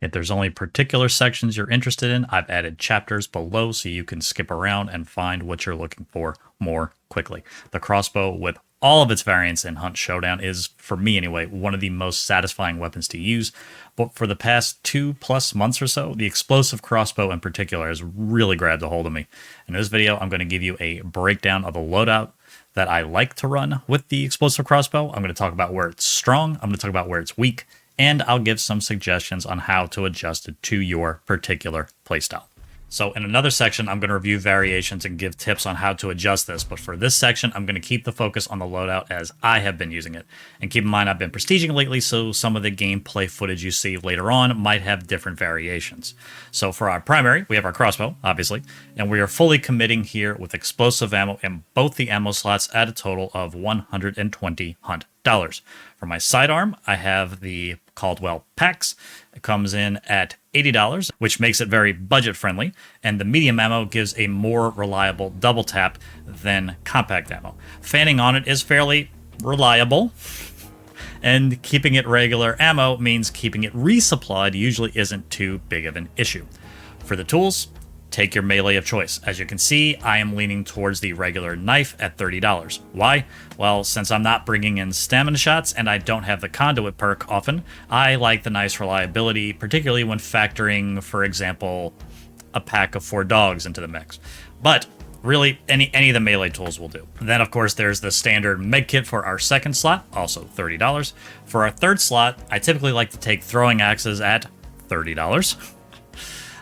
If there's only particular sections you're interested in, I've added chapters below so you can skip around and find what you're looking for more quickly. The crossbow, with all of its variants in Hunt Showdown, is, for me anyway, one of the most satisfying weapons to use. But for the past 2+ months or so, the explosive crossbow in particular has really grabbed a hold of me. In this video, I'm going to give you a breakdown of the loadout that I like to run with the explosive crossbow. I'm going to talk about where it's strong, I'm going to talk about where it's weak, and I'll give some suggestions on how to adjust it to your particular playstyle. So in another section, I'm going to review variations and give tips on how to adjust this. But for this section, I'm going to keep the focus on the loadout as I have been using it. And keep in mind, I've been prestiging lately, so some of the gameplay footage you see later on might have different variations. So for our primary, we have our crossbow, obviously, and we are fully committing here with explosive ammo in both the ammo slots at a total of 120 hunt dollars. For my sidearm, I have the Caldwell Packs. It comes in at $80, which makes it very budget friendly, and the medium ammo gives a more reliable double tap than compact ammo. Fanning on it is fairly reliable, and keeping it regular ammo means keeping it resupplied usually isn't too big of an issue. For the tools, take your melee of choice. As you can see, I am leaning towards the regular knife at $30. Why? Well, since I'm not bringing in stamina shots and I don't have the conduit perk often, I like the nice reliability, particularly when factoring, for example, a pack of 4 dogs into the mix. But really, any of the melee tools will do. Then, of course, there's the standard med kit for our second slot, also $30. For our third slot, I typically like to take throwing axes at $30.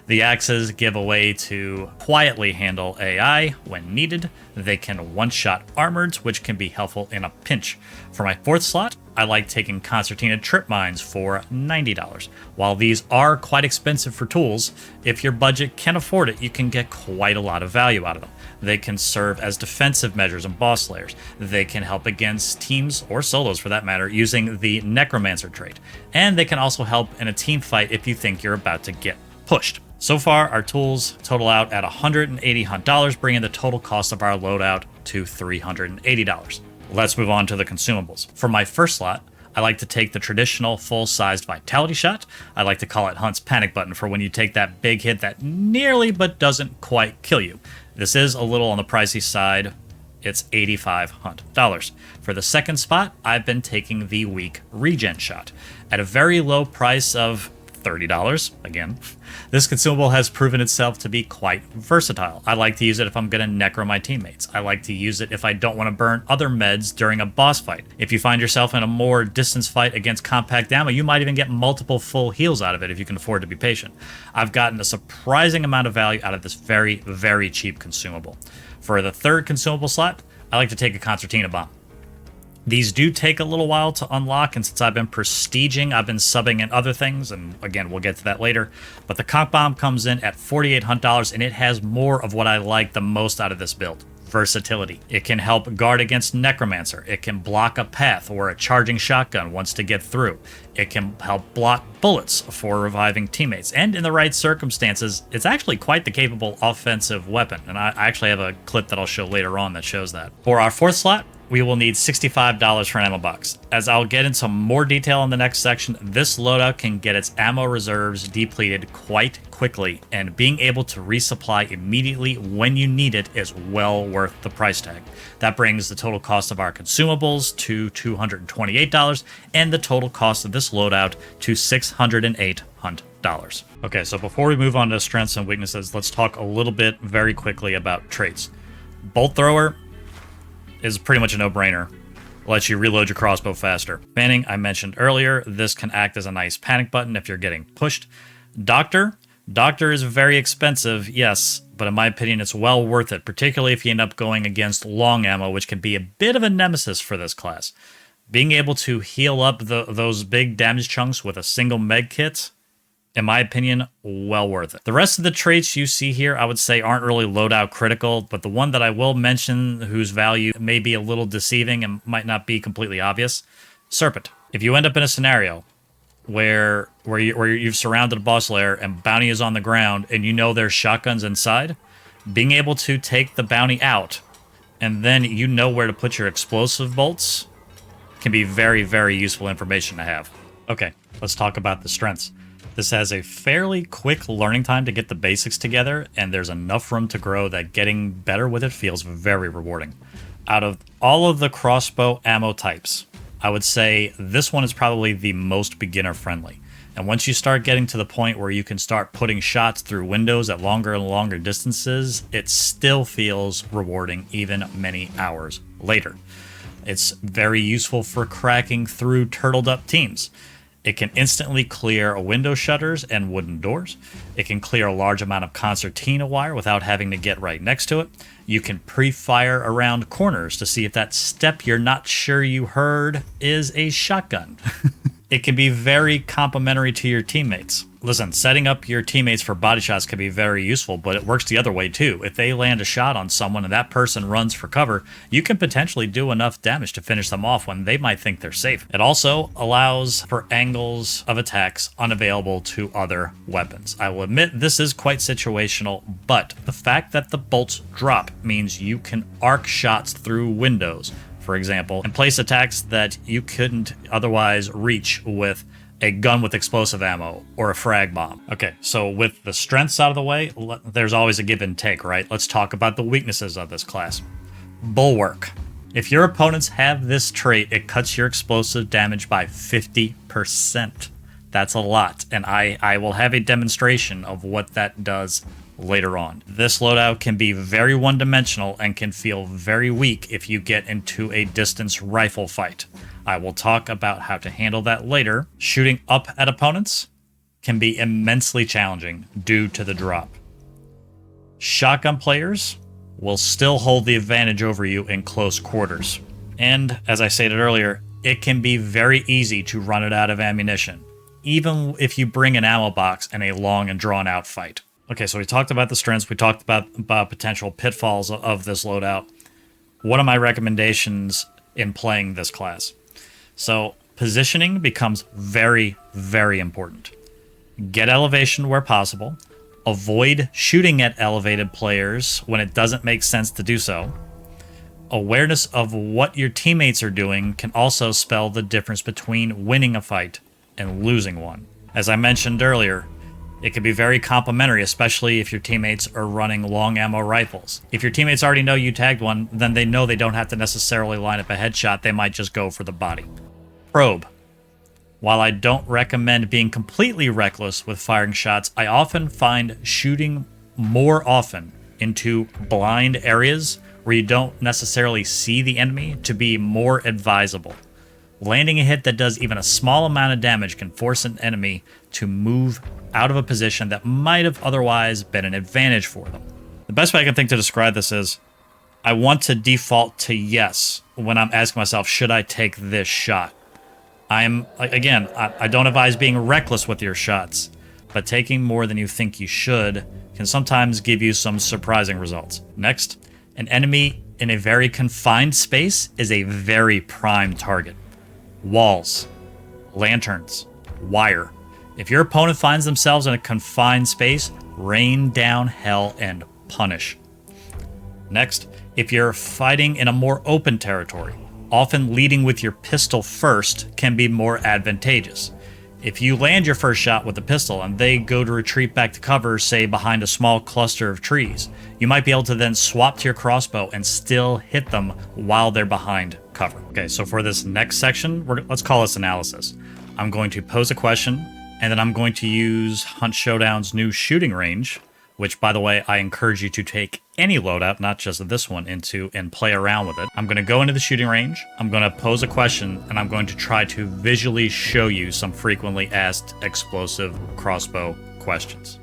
The axes give a way to quietly handle AI when needed. They can one-shot armoreds, which can be helpful in a pinch. For my fourth slot, I like taking concertina trip mines for $90. While these are quite expensive for tools, if your budget can afford it, you can get quite a lot of value out of them. They can serve as defensive measures in boss layers. They can help against teams, or solos for that matter, using the Necromancer trait. And they can also help in a team fight if you think you're about to get pushed. So far, our tools total out at $180 hunt dollars, bringing the total cost of our loadout to $380. Let's move on to the consumables. For my first slot, I like to take the traditional full-sized vitality shot. I like to call it Hunt's panic button for when you take that big hit that nearly but doesn't quite kill you. This is a little on the pricey side. It's $85 hunt dollars. For the second spot, I've been taking the weak regen shot. At a very low price of $30, again, this consumable has proven itself to be quite versatile. I like to use it if I'm going to necro my teammates. I like to use it if I don't want to burn other meds during a boss fight. If you find yourself in a more distance fight against compact ammo, you might even get multiple full heals out of it if you can afford to be patient. I've gotten a surprising amount of value out of this very, very cheap consumable. For the third consumable slot, I like to take a concertina bomb. These do take a little while to unlock, and since I've been prestiging, I've been subbing in other things, and again, we'll get to that later. But the conch bomb comes in at $48 hunt dollars, and it has more of what I like the most out of this build. Versatility. It can help guard against Necromancer. It can block a path where a charging shotgun wants to get through. It can help block bullets for reviving teammates. And in the right circumstances, it's actually quite the capable offensive weapon. And I actually have a clip that I'll show later on that shows that. For our fourth slot, we will need $65 for an ammo box. As I'll get into more detail in the next section, this loadout can get its ammo reserves depleted quite quickly, and being able to resupply immediately when you need it is well worth the price tag. That brings the total cost of our consumables to $228, and the total cost of this loadout to $608 hunt dollars. Okay, so before we move on to strengths and weaknesses, let's talk a little bit very quickly about traits. Bolt thrower is pretty much a no-brainer. Lets you reload your crossbow faster. Fanning, I mentioned earlier, this can act as a nice panic button if you're getting pushed. Doctor is very expensive, yes, but in my opinion, it's well worth it, particularly if you end up going against long ammo, which can be a bit of a nemesis for this class. Being able to heal up those big damage chunks with a single med kit, in my opinion, well worth it. The rest of the traits you see here, I would say, aren't really loadout critical, but the one that I will mention, whose value may be a little deceiving and might not be completely obvious, Serpent. If you end up in a scenario where you've surrounded a boss lair and bounty is on the ground and you know there's shotguns inside, being able to take the bounty out and then you know where to put your explosive bolts can be very, very useful information to have. Okay, let's talk about the strengths. This has a fairly quick learning time to get the basics together, and there's enough room to grow that getting better with it feels very rewarding. Out of all of the crossbow ammo types, I would say this one is probably the most beginner friendly. And once you start getting to the point where you can start putting shots through windows at longer and longer distances, it still feels rewarding even many hours later. It's very useful for cracking through turtled up teams. It can instantly clear window shutters and wooden doors. It can clear a large amount of concertina wire without having to get right next to it. You can pre-fire around corners to see if that step you're not sure you heard is a shotgun. It can be very complementary to your teammates. Listen, setting up your teammates for body shots can be very useful, but it works the other way too. If they land a shot on someone and that person runs for cover, you can potentially do enough damage to finish them off when they might think they're safe. It also allows for angles of attacks unavailable to other weapons. I will admit this is quite situational, but the fact that the bolts drop means you can arc shots through windows, for example, and place attacks that you couldn't otherwise reach with a gun with explosive ammo or a frag bomb. Okay, so with the strengths out of the way, there's always a give and take, right? Let's talk about the weaknesses of this class. Bulwark. If your opponents have this trait, it cuts your explosive damage by 50%. That's a lot, and I will have a demonstration of what that does later on. This loadout can be very one-dimensional and can feel very weak if you get into a distance rifle fight. I will talk about how to handle that later. Shooting up at opponents can be immensely challenging due to the drop. Shotgun players will still hold the advantage over you in close quarters. And as I stated earlier, it can be very easy to run it out of ammunition, even if you bring an ammo box in a long and drawn out fight. Okay, so we talked about the strengths, we talked about potential pitfalls of this loadout. What are my recommendations in playing this class? So positioning becomes very, very important. Get elevation where possible. Avoid shooting at elevated players when it doesn't make sense to do so. Awareness of what your teammates are doing can also spell the difference between winning a fight and losing one. As I mentioned earlier, it can be very complementary, especially if your teammates are running long ammo rifles. If your teammates already know you tagged one, then they know they don't have to necessarily line up a headshot, they might just go for the body. Probe. While I don't recommend being completely reckless with firing shots, I often find shooting more often into blind areas where you don't necessarily see the enemy to be more advisable. Landing a hit that does even a small amount of damage can force an enemy to move out of a position that might have otherwise been an advantage for them. The best way I can think to describe this is, I want to default to yes when I'm asking myself, should I take this shot? I don't advise being reckless with your shots, but taking more than you think you should can sometimes give you some surprising results. Next, an enemy in a very confined space is a very prime target. Walls, lanterns, wire. If your opponent finds themselves in a confined space, rain down hell and punish. Next, if you're fighting in a more open territory, often leading with your pistol first can be more advantageous. If you land your first shot with a pistol and they go to retreat back to cover, say behind a small cluster of trees, you might be able to then swap to your crossbow and still hit them while they're behind cover. Okay, so for this next section, let's call this analysis. I'm going to pose a question, and then I'm going to use Hunt Showdown's new shooting range, which, by the way, I encourage you to take any loadout, not just this one, into and play around with it. I'm going to go into the shooting range, I'm going to pose a question, and I'm going to try to visually show you some frequently asked explosive crossbow questions.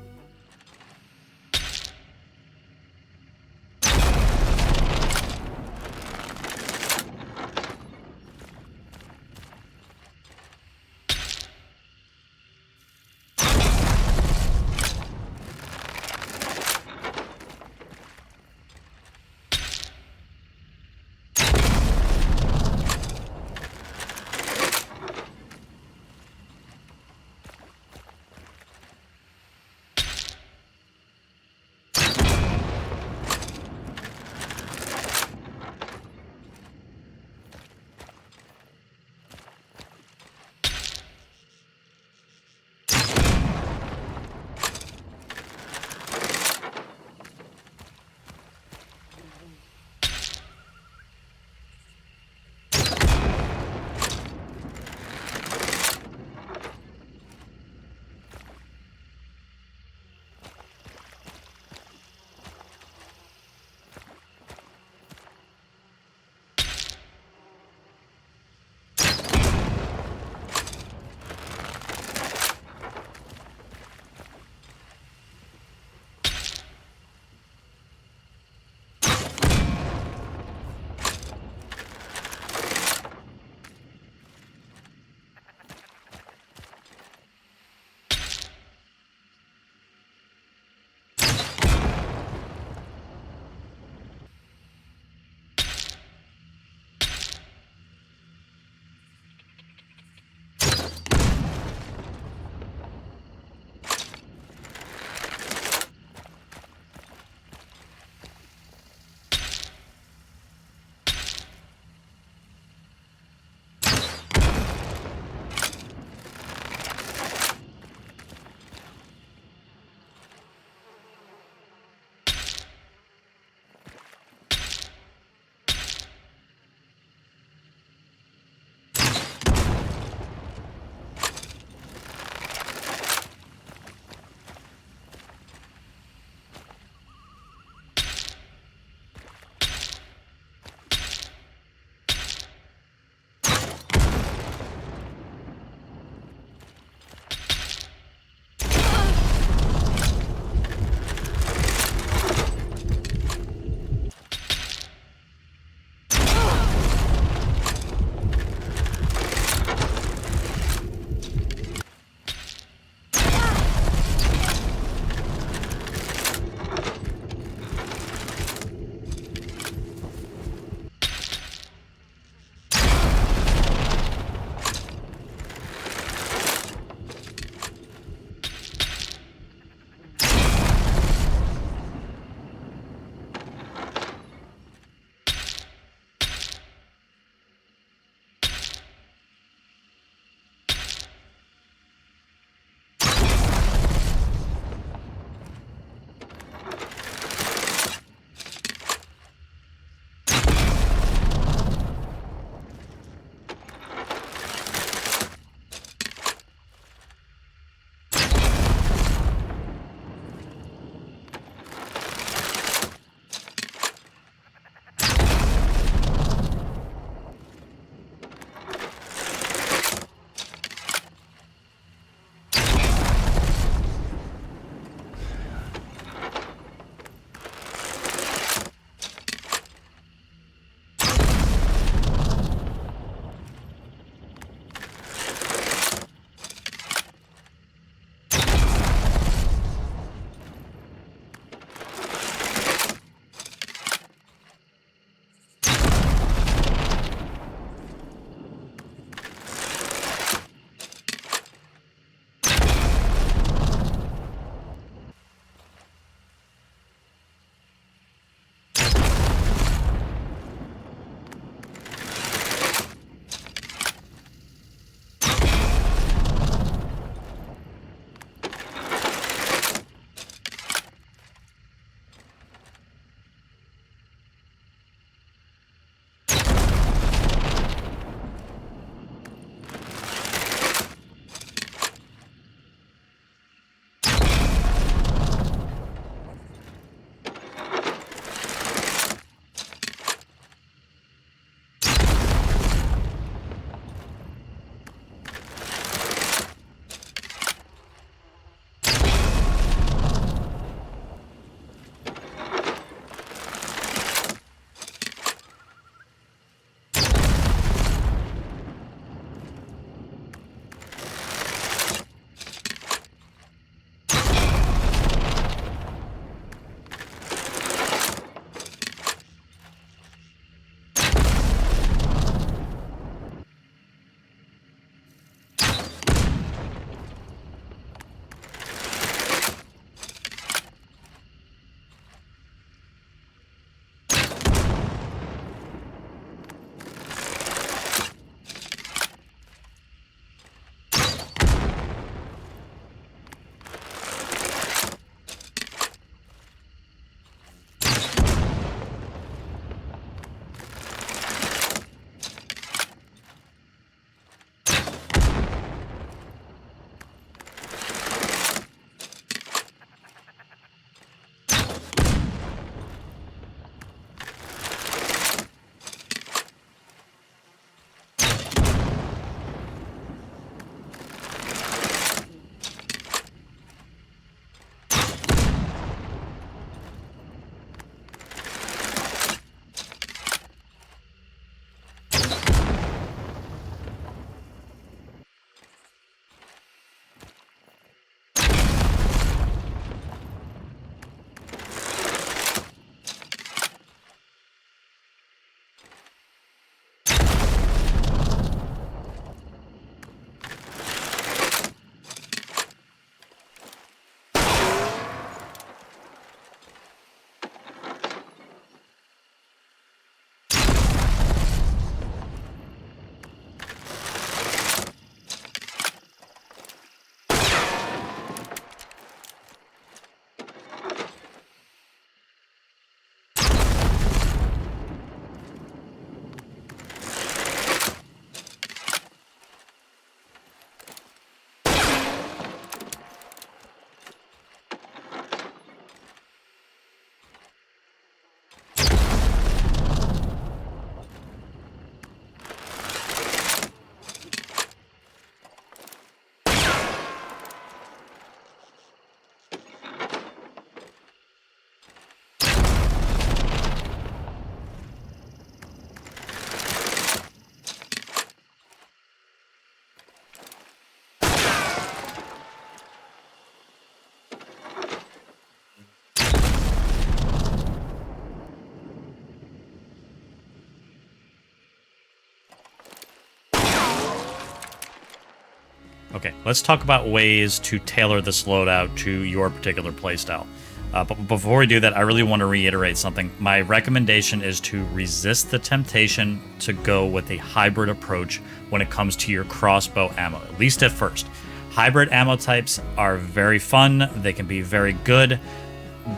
Okay, let's talk about ways to tailor this loadout to your particular playstyle. But before we do that, I really want to reiterate something. My recommendation is to resist the temptation to go with a hybrid approach when it comes to your crossbow ammo, at least at first. Hybrid ammo types are very fun, they can be very good,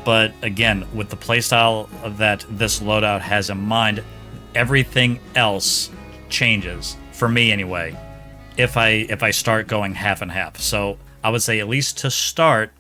but again, with the playstyle that this loadout has in mind, everything else changes, for me anyway, if I start going half and half. So I would say, at least to start,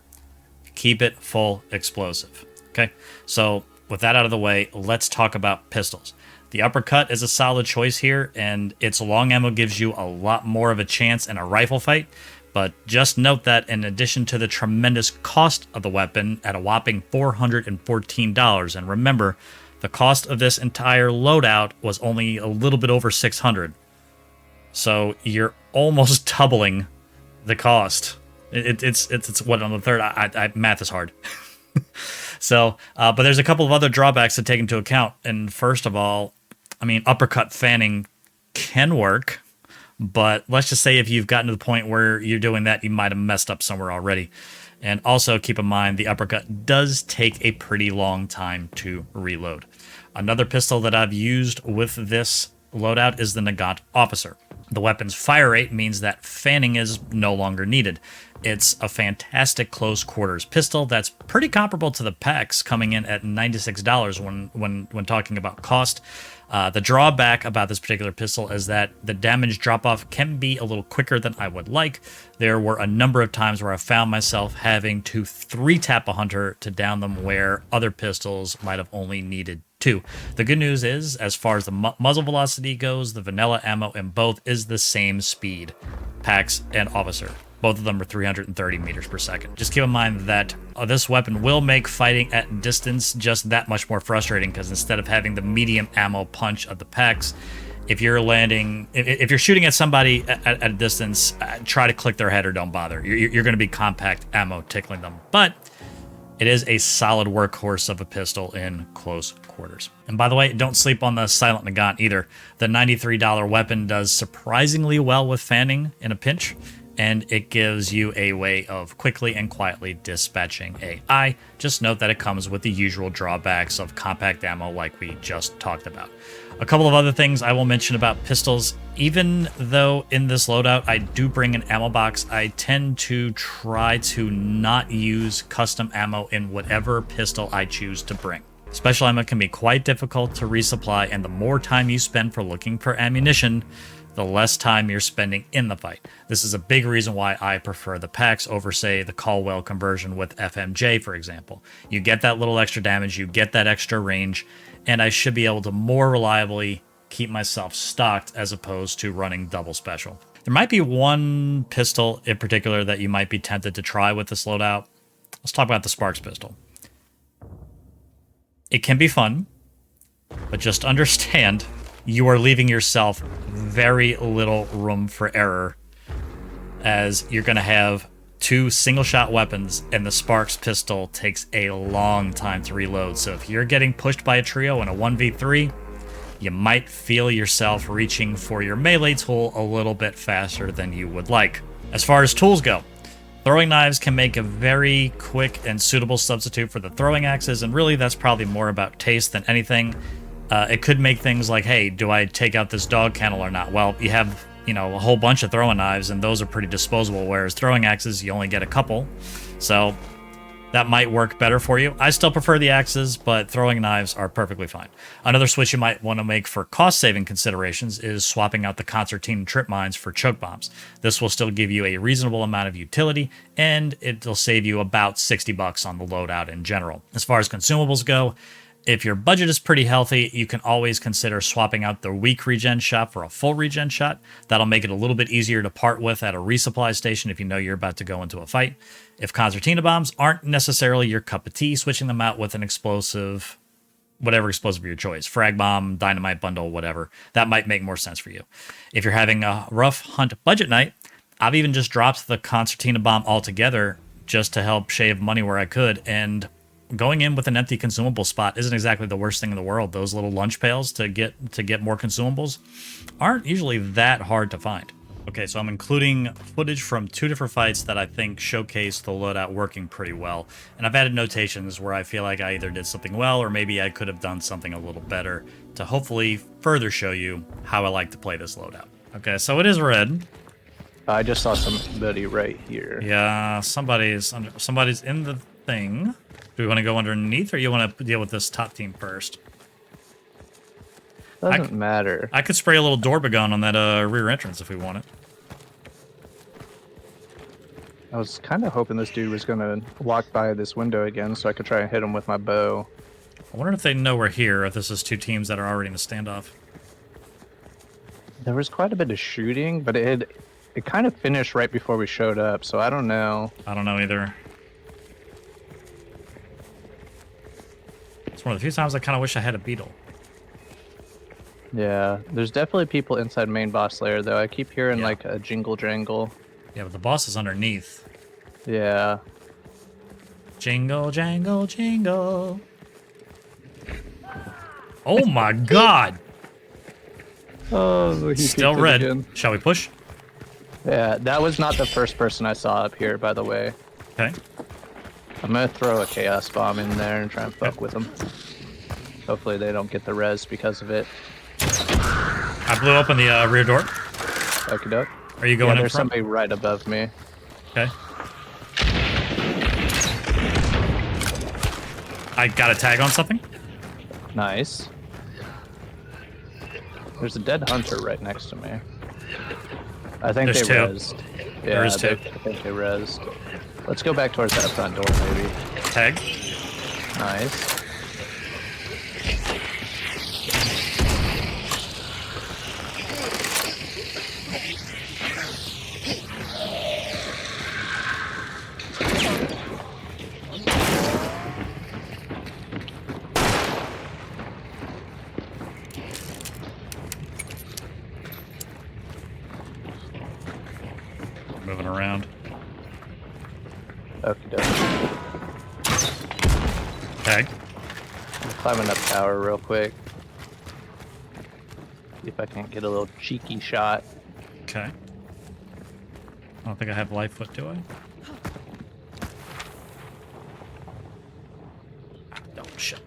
keep it full explosive. Okay, so with that out of the way, let's talk about pistols. The uppercut is a solid choice here, and its long ammo gives you a lot more of a chance in a rifle fight. But just note that in addition to the tremendous cost of the weapon at a whopping $414, and remember, the cost of this entire loadout was only a little bit over $600. So you're almost doubling the cost. It's what, on the third? Math is hard. So, but there's a couple of other drawbacks to take into account. And first of all, I mean, uppercut fanning can work, but let's just say if you've gotten to the point where you're doing that, you might have messed up somewhere already. And also keep in mind, the uppercut does take a pretty long time to reload. Another pistol that I've used with this loadout is the Nagant Officer. The weapon's fire rate means that fanning is no longer needed. It's a fantastic close quarters pistol that's pretty comparable to the PAX, coming in at $96 when talking about cost. The drawback about this particular pistol is that the damage drop-off can be a little quicker than I would like. There were a number of times where I found myself having to 3-tap a hunter to down them, where other pistols might have only needed 2. The good news is, as far as the muzzle velocity goes, the vanilla ammo in both is the same speed, PAX and Officer. Both of them are 330 meters per second. Just keep in mind that this weapon will make fighting at distance just that much more frustrating, because instead of having the medium ammo punch of the PAX, if you're shooting at somebody at a distance, try to click their head or don't bother. You're going to be compact ammo tickling them. But it is a solid workhorse of a pistol in close quarters. And by the way, don't sleep on the Silent Nagant either. The $93 weapon does surprisingly well with fanning in a pinch, and it gives you a way of quickly and quietly dispatching AI. Just note that it comes with the usual drawbacks of compact ammo like we just talked about. A couple of other things I will mention about pistols. Even though in this loadout I do bring an ammo box, I tend to try to not use custom ammo in whatever pistol I choose to bring. Special ammo can be quite difficult to resupply, and the more time you spend for looking for ammunition, the less time you're spending in the fight. This is a big reason why I prefer the PAX over, say, the Caldwell conversion with FMJ, for example. You get that little extra damage, you get that extra range, and I should be able to more reliably keep myself stocked as opposed to running double special. There might be one pistol in particular that you might be tempted to try with this loadout. Let's talk about the Sparks pistol. It can be fun, but just understand you are leaving yourself very little room for error, as you're going to have 2 single-shot weapons, and the Sparks pistol takes a long time to reload. So if you're getting pushed by a trio in a 1v3, you might feel yourself reaching for your melee tool a little bit faster than you would like. As far as tools go, throwing knives can make a very quick and suitable substitute for the throwing axes, and really that's probably more about taste than anything. It could make things like, hey, do I take out this dog kennel or not? Well, you have, a whole bunch of throwing knives, and those are pretty disposable, whereas throwing axes, you only get a couple. So that might work better for you. I still prefer the axes, but throwing knives are perfectly fine. Another switch you might want to make for cost-saving considerations is swapping out the concertina trip mines for choke bombs. This will still give you a reasonable amount of utility, and it'll save you about $60 on the loadout in general. As far as consumables go, if your budget is pretty healthy, you can always consider swapping out the weak regen shot for a full regen shot. That'll make it a little bit easier to part with at a resupply station if you know you're about to go into a fight. If concertina bombs aren't necessarily your cup of tea, switching them out with an explosive, whatever explosive of your choice, frag bomb, dynamite bundle, whatever, that might make more sense for you. If you're having a rough hunt budget night, I've even just dropped the concertina bomb altogether just to help shave money where I could, and going in with an empty consumable spot isn't exactly the worst thing in the world. Those little lunch pails to get more consumables aren't usually that hard to find. Okay, so I'm including footage from 2 different fights that I think showcase the loadout working pretty well. And I've added notations where I feel like I either did something well or maybe I could have done something a little better to hopefully further show you how I like to play this loadout. Okay, so it is red. I just saw somebody right here. Yeah, somebody's in the thing. Do we want to go underneath or you want to deal with this top team first? Doesn't matter. I could spray a little Dorbagon on that rear entrance if we want it. I was kind of hoping this dude was going to walk by this window again so I could try and hit him with my bow. I wonder if they know we're here, if this is 2 teams that are already in the standoff. There was quite a bit of shooting, but it kind of finished right before we showed up, so I don't know. I don't know either. It's one of the few times I kind of wish I had a beetle. Yeah, there's definitely people inside main boss layer, though. I keep hearing, like, a jingle jangle. Yeah, but the boss is underneath. Yeah. Jingle, jangle, jingle. Oh my god! Oh, he's still red. Again. Shall we push? Yeah, that was not the first person I saw up here, by the way. Okay. I'm gonna throw a chaos bomb in there and try and fuck with them. Hopefully they don't get the res because of it. I blew open the rear door. Okie doke. Are you going in there's front? Somebody right above me. Okay. I got a tag on something. Nice. There's a dead hunter right next to me. I think there's they 2. rezzed. Yeah, there is 2. I think they rezzed. Let's go back towards that front door, maybe. Tag. Nice. Moving around. Okie doke. Tag. I'm climbing up tower real quick. See if I can't get a little cheeky shot. Okay. I don't think I have life foot, do I? Oh, shit.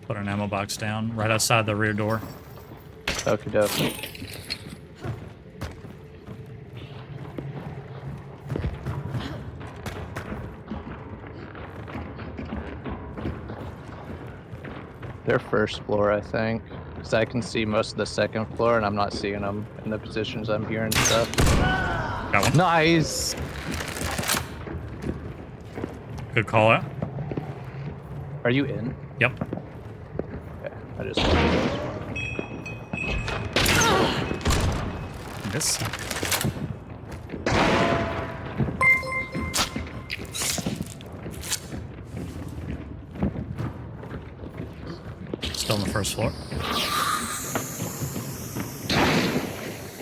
Put an ammo box down right outside the rear door. Okie doke. They're first floor, I think. Because I can see most of the second floor, and I'm not seeing them in the positions I'm hearing stuff. Got one. Nice! Good call out. Are you in? Yep. Okay, I just... This. Still on the first floor.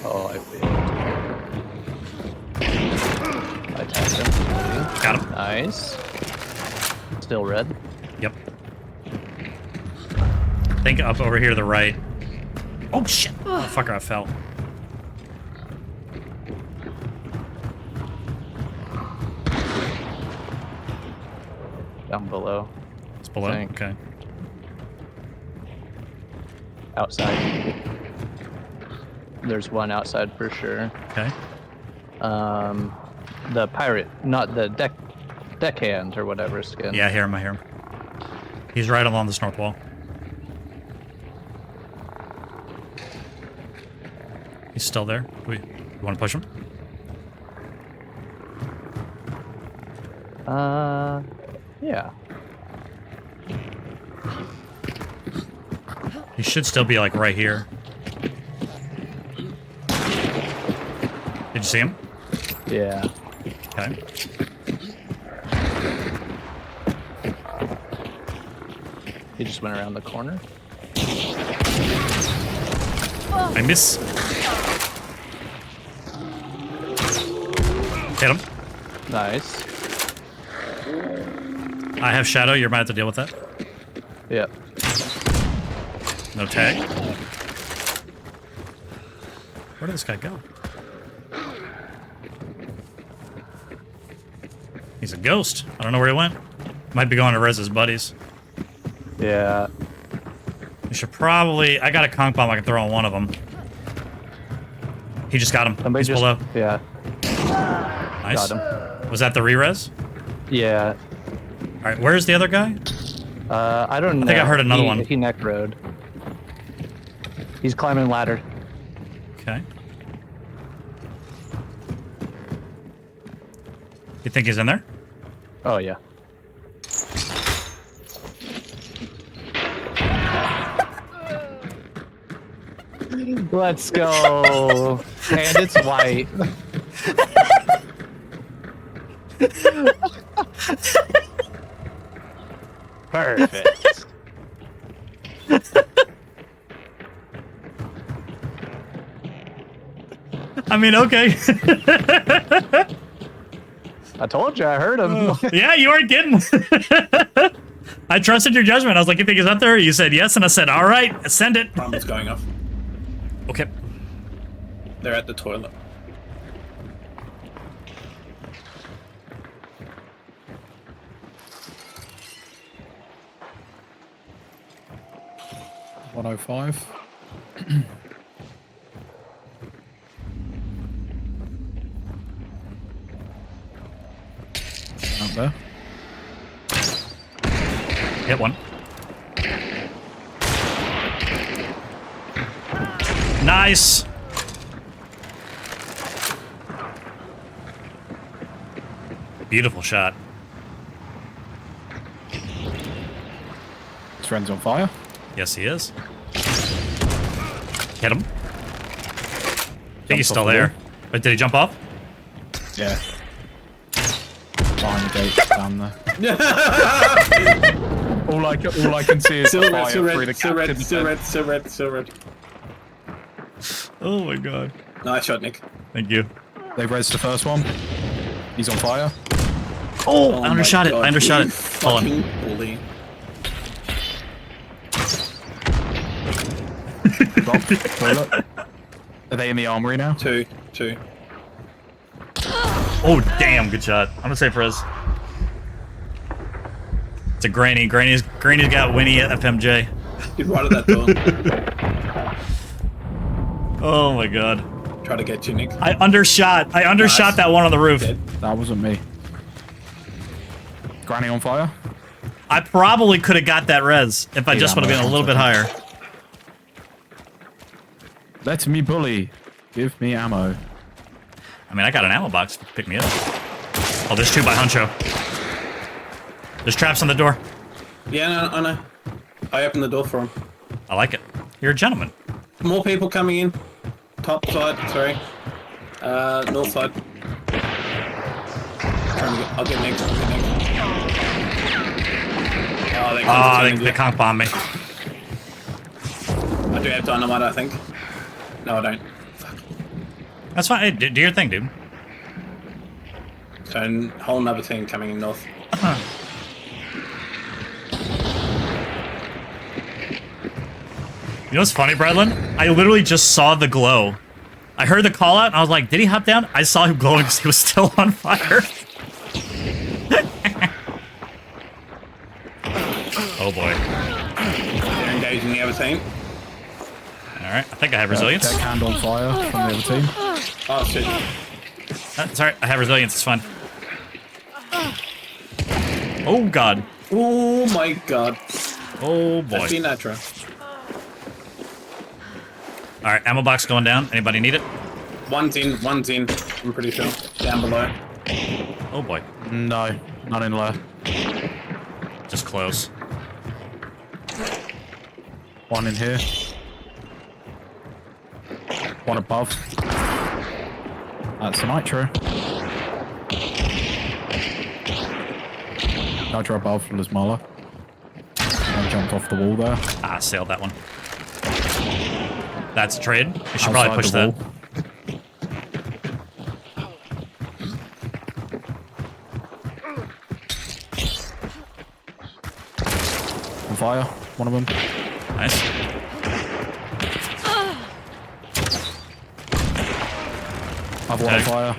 Oh, I failed. I tagged him. Got him. Nice. Still red. Yep. Think up over here to the right. Oh shit! Oh, fucker, I fell. Down below. It's below? Okay. Outside. There's one outside for sure. Okay. The pirate, not the deckhand or whatever skin. Yeah, I hear him. He's right along this north wall. He's still there. You want to push him? Yeah. He should still be like right here. Did you see him? Yeah. Okay. He just went around the corner. I miss. Hit him. Nice. I have Shadow. You're about to deal with that. Yep. No tag. Where did this guy go? He's a ghost. I don't know where he went. Might be going to res his buddies. Yeah. We should probably... I got a conch bomb I can throw on one of them. He just got him. Somebody He's just, below. Yeah. Nice. Got him. Was that the re-res? Yeah. All right, where's the other guy? I don't know. I think I heard another one. He neck road. He's climbing ladder. Okay. You think he's in there? Oh, yeah. Let's go. And it's white. Perfect. I mean, okay. I told you, I heard him. Yeah, you weren't kidding. I trusted your judgment. I was like, you think he's up there? You said yes, and I said, all right, send it. Bomb's going off. Okay. They're at the toilet. $105. Out there. Hit one. Nice. Beautiful shot. His friend's on fire. Yes, he is. Hit him. I think he's Jumped still off the there. wall. Wait, did he jump off? Yeah. Behind the gate, down there. all I can see is Still red, fire still through red, the still red, captain's still head. red, still red, still red. Oh my god. Nice shot, Nick. Thank you. They rezzed the first one. He's on fire. Oh, I my undershot it. God, I undershot you it. Hold on. fucking bully. Drop. Toilet. Are they in the armory now? Two. Oh, damn. Good shot. I'm gonna say Frizz. It's a Granny. Granny's got Winnie at FMJ. He's right at that door. Oh my god. Try to get you, Nick. I undershot. Nice. That one on the roof. Dead. That wasn't me. Granny on fire? I probably could have got that res if I just would have been a little bit higher. Let me bully. Give me ammo. I mean, I got an ammo box to pick me up. Oh, there's two by Huncho. There's traps on the door. Yeah, no, I know. I opened the door for him. I like it. You're a gentleman. More people coming in. Top side, sorry. North side. I'll get Nick. Oh, They can't bomb me. I do have dynamite, I think. No, I don't. Fuck. That's fine. Hey, do your thing, dude. So, a whole nother team coming in north. You know what's funny, Bradlin? I literally just saw the glow. I heard the call out, and I was like, did he hop down? I saw him glowing because he was still on fire. Oh boy. They're engaging the other team. Alright, I think I have resilience. Deckhand on fire from the other team. Oh, shit. It's alright, I have resilience, it's fine. Oh god. Oh my god. Oh boy. That's Sinatra. Alright, ammo box going down. Anybody need it? One's in, I'm pretty sure. Down below. Oh boy. No, not in there. Just close. One in here. One above. That's a nitro. Nitro above from Lismala. And jumped off the wall there. Ah, sailed that one. That's a trade. You should Outside probably push the that. wall. fire. One of them. Nice. I've one on Okay. fire.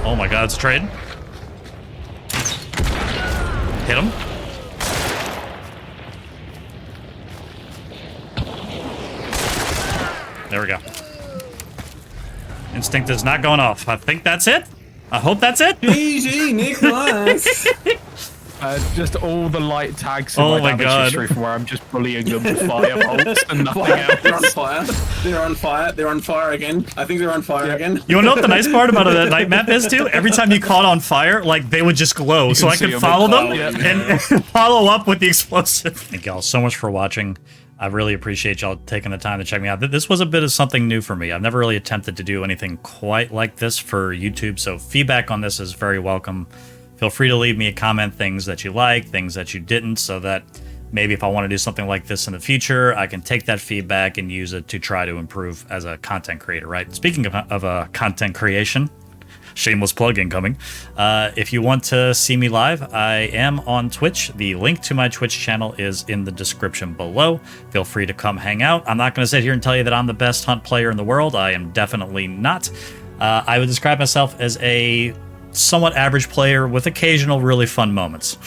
Oh my god, it's a trade. Hit him. There we go. Instinct is not going off. I think that's it. I hope that's it. GG, Nicholas. Just all the light tags in Oh my my damage God. history from where I'm just bullying them with fire bolts and nothing They're on else. fire. They're on fire. They're on fire again. I think they're on fire again. You wanna know what the nice part about that night map is too? Every time you caught on fire, like they would just glow, so can I see could 'em follow them glow, and follow up with the explosive. Thank y'all so much for watching. I really appreciate y'all taking the time to check me out. This was a bit of something new for me. I've never really attempted to do anything quite like this for YouTube, so feedback on this is very welcome. Feel free to leave me a comment, things that you like, things that you didn't, so that maybe if I want to do something like this in the future, I can take that feedback and use it to try to improve as a content creator, right? Speaking of content creation, shameless plug incoming. If you want to see me live, I am on Twitch. The link to my Twitch channel is in the description below. Feel free to come hang out. I'm not going to sit here and tell you that I'm the best hunt player in the world. I am definitely not. I would describe myself as a somewhat average player with occasional really fun moments.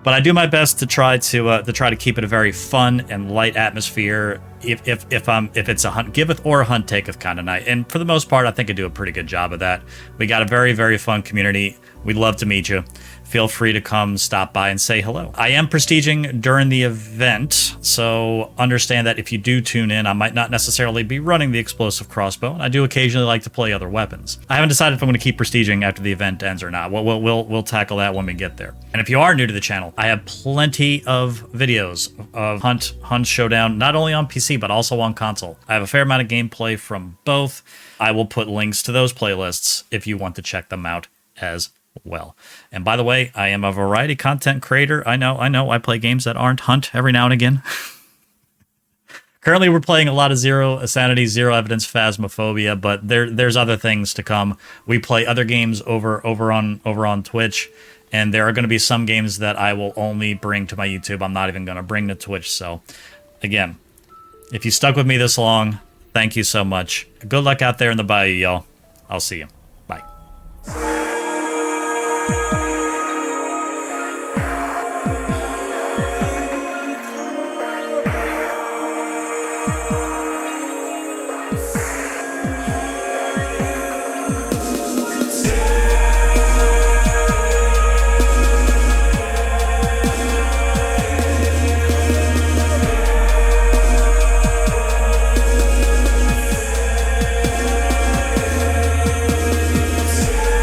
But I do my best to try to keep it a very fun and light atmosphere. If it's a hunt giveth or a hunt taketh kind of night, and for the most part, I think I do a pretty good job of that. We got a very, very fun community. We'd love to meet you. Feel free to come stop by and say hello. I am prestiging during the event, so understand that if you do tune in, I might not necessarily be running the explosive crossbow. I do occasionally like to play other weapons. I haven't decided if I'm going to keep prestiging after the event ends or not. We'll tackle that when we get there. And if you are new to the channel, I have plenty of videos of Hunt Showdown, not only on PC, but also on console. I have a fair amount of gameplay from both. I will put links to those playlists if you want to check them out as well. And by the way, I am a variety content creator. I know, I play games that aren't Hunt every now and again. Currently, we're playing a lot of Zero Sanity, Zero Evidence, Phasmophobia, but there's other things to come. We play other games over on Twitch, and there are going to be some games that I will only bring to my YouTube. I'm not even going to bring to Twitch. So, again, if you stuck with me this long, thank you so much. Good luck out there in the bayou, y'all. I'll see you. Bye.